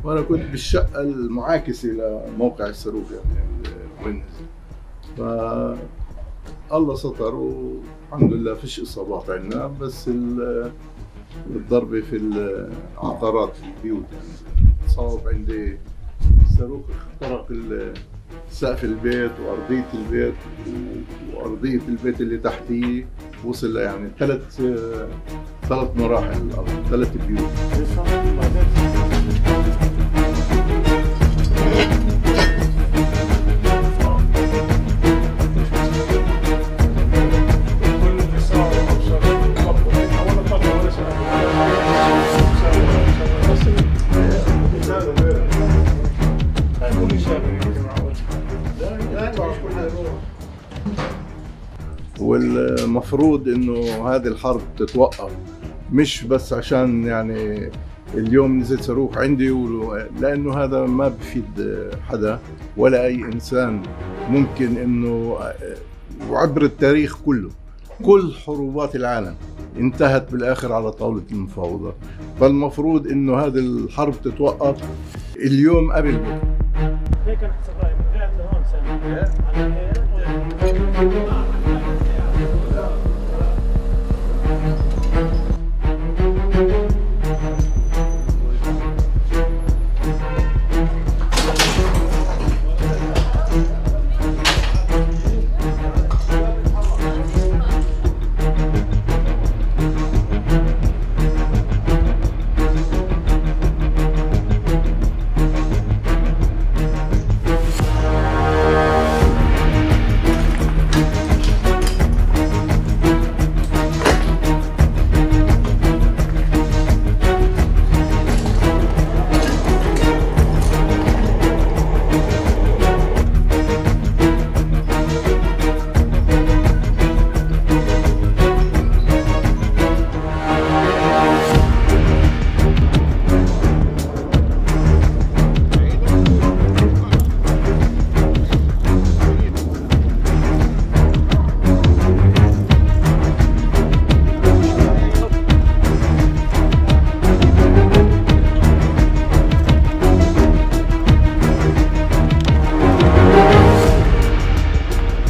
وأنا كنت بالشقة المعاكسة لموقع الصاروخ يعني وين نزل. فالله ستر والحمد لله فيش إصابات عندنا، بس الضربة في العقارات في البيوت يعني صاب عندي الصاروخ اخترق سقف البيت وأرضية البيت وأرضية البيت اللي تحتيه، وصل يعني ثلاث مراحل الأرض، 3 بيوت. والمفروض انه هذه الحرب تتوقف، مش بس عشان يعني اليوم نزل صاروخ عندي لانه هذا ما بفيد حدا ولا اي انسان. ممكن انه وعبر التاريخ كله كل حروبات العالم انتهت بالاخر على طاولة المفاوضات، فالمفروض انه هذه الحرب تتوقف اليوم قبل بكره.